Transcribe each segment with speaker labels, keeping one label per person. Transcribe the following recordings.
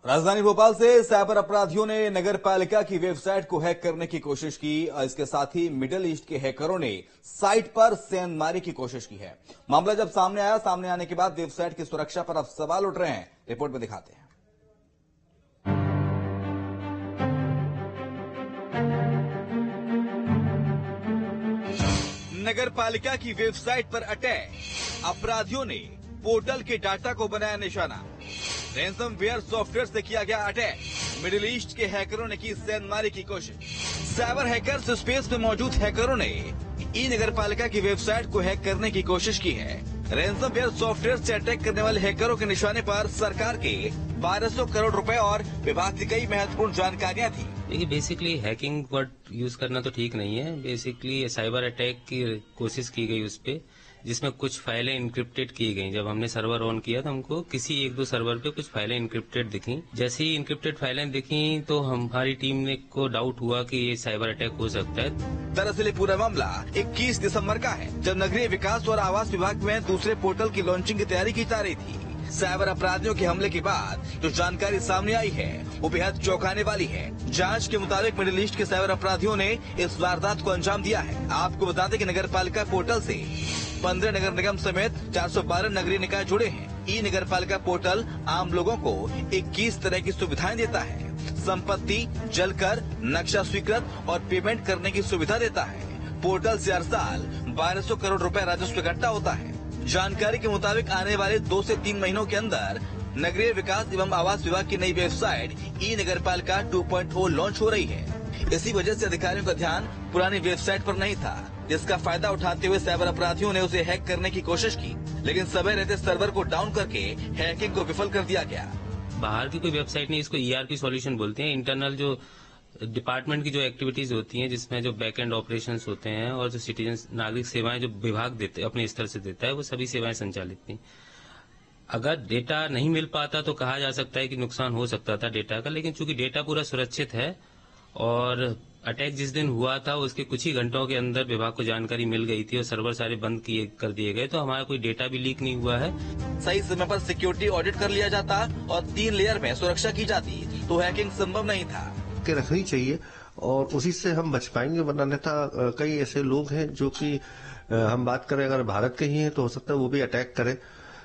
Speaker 1: राजधानी भोपाल से साइबर अपराधियों ने नगर पालिका की वेबसाइट को हैक करने की कोशिश की। इसके साथ ही मिडिल ईस्ट के हैकरों ने साइट पर सेंधमारी की कोशिश की है। मामला जब सामने आने के बाद वेबसाइट की सुरक्षा पर अब सवाल उठ रहे हैं। रिपोर्ट में दिखाते हैं। नगर पालिका की वेबसाइट पर अटैक, अपराधियों ने पोर्टल के डाटा को बनाया निशाना। रैंसमवेयर सॉफ्टवेयर से किया गया अटैक, मिडिल ईस्ट के हैकरों ने की सेंधमारी की कोशिश। साइबर हैकर्स स्पेस में मौजूद हैकरों ने ई नगर पालिका की वेबसाइट को हैक करने की कोशिश की है। रैंसमवेयर सॉफ्टवेयर से अटैक करने वाले हैकरों के निशाने पर सरकार के 1200 करोड़ रुपए और विभाग की कई महत्वपूर्ण जानकारियां थी।
Speaker 2: देखिए, बेसिकली हैकिंग वर्ड यूज करना तो ठीक नहीं है। बेसिकली साइबर अटैक की कोशिश की गई उस पे, जिसमें कुछ फाइलें इंक्रिप्टेड की गई। जब हमने सर्वर ऑन किया तो हमको किसी एक दो सर्वर पे कुछ फाइलें इंक्रिप्टेड दिखी। जैसे ही इंक्रिप्टेड फाइलें दिखी तो हमारी टीम ने को डाउट हुआ कि ये साइबर अटैक हो सकता है।
Speaker 1: दरअसल ये पूरा मामला 21 दिसंबर का है, जब नगरीय विकास और आवास विभाग में दूसरे पोर्टल की लॉन्चिंग की तैयारी की जा रही थी। साइबर अपराधियों के हमले के बाद जो जानकारी सामने आई है वो बेहद चौंकाने वाली है। जांच के मुताबिक मिडिल ईस्ट के साइबर अपराधियों ने इस वारदात को अंजाम दिया है। आपको बता दें कि नगर पालिका पोर्टल से 15 नगर निगम समेत 412 नगरीय निकाय जुड़े हैं। ई नगर पालिका पोर्टल आम लोगों को 21 तरह की सुविधाएं देता है। संपत्ति, जलकर, नक्शा स्वीकृत और पेमेंट करने की सुविधा देता है। पोर्टल से हर साल 1200 करोड़ रुपए राजस्व इकट्ठा होता है। जानकारी के मुताबिक आने वाले 2 से 3 महीनों के अंदर नगरीय विकास एवं आवास विभाग की नई वेबसाइट ई नगर पालिका 2.0 लॉन्च हो रही है। इसी वजह से अधिकारियों का ध्यान पुरानी वेबसाइट पर नहीं था, जिसका फायदा उठाते हुए साइबर अपराधियों ने उसे हैक करने की कोशिश की, लेकिन समय रहते सर्वर को डाउन करके हैकिंग को विफल कर दिया गया।
Speaker 2: बाहर की कोई वेबसाइट नहीं, इसको ईआरपी सॉल्यूशन बोलते हैं। इंटरनल जो डिपार्टमेंट की जो एक्टिविटीज होती हैं, जिसमें जो बैक एंड ऑपरेशंस होते हैं और जो सिटीजन नागरिक सेवाएं जो विभाग देते अपने स्तर से देता है, वो सभी सेवाएं संचालित थी। अगर डेटा नहीं मिल पाता तो कहा जा सकता है कि नुकसान हो सकता था डेटा का, लेकिन चूंकि डेटा पूरा सुरक्षित है और अटैक जिस दिन हुआ था उसके कुछ ही घंटों के अंदर विभाग को जानकारी मिल गई थी और सर्वर सारे बंद कर दिए गए, तो हमारा कोई डेटा भी लीक नहीं हुआ है।
Speaker 1: सही समय पर सिक्योरिटी ऑडिट कर लिया जाता और 3 लेयर में सुरक्षा की जाती तो हैकिंग संभव नहीं था।
Speaker 3: के रखनी चाहिए और उसी से हम बच पाएंगे, वरना अन्यथा कई ऐसे लोग हैं जो कि हम बात करें अगर भारत के ही हैं तो हो सकता है वो भी अटैक करें,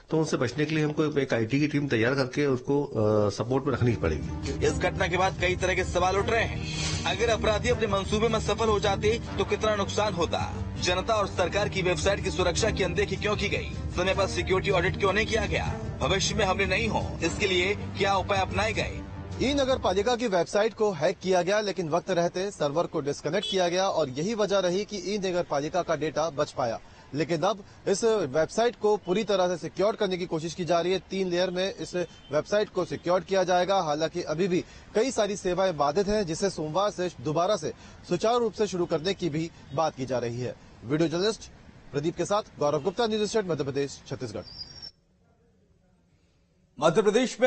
Speaker 3: तो उनसे बचने के लिए हमको एक आईटी की टीम तैयार करके उसको सपोर्ट में रखनी पड़ेगी।
Speaker 1: इस घटना के बाद कई तरह के सवाल उठ रहे हैं। अगर अपराधी अपने मंसूबे में सफल हो जाते तो कितना नुकसान होता? जनता और सरकार की वेबसाइट की सुरक्षा की अनदेखी क्यों की गई? समय पर सिक्योरिटी ऑडिट क्यों नहीं किया गया? भविष्य में हमले नहीं हो इसके लिए क्या उपाय अपनाए गए?
Speaker 4: ई नगर पालिका की वेबसाइट को हैक किया गया, लेकिन वक्त रहते सर्वर को डिस्कनेक्ट किया गया और यही वजह रही कि ई नगर पालिका का डेटा बच पाया। लेकिन अब इस वेबसाइट को पूरी तरह से सिक्योर करने की कोशिश की जा रही है। 3 लेयर में इस वेबसाइट को सिक्योर किया जाएगा। हालांकि अभी भी कई सारी सेवाएं बाधित हैं, जिसे सोमवार से दोबारा से सुचारू रूप से शुरू करने की भी बात की जा रही है। वीडियो जर्नलिस्ट प्रदीप के साथ गौरव गुप्ता, न्यूज स्टेट, मध्य प्रदेश, छत्तीसगढ़।
Speaker 1: मध्य प्रदेश में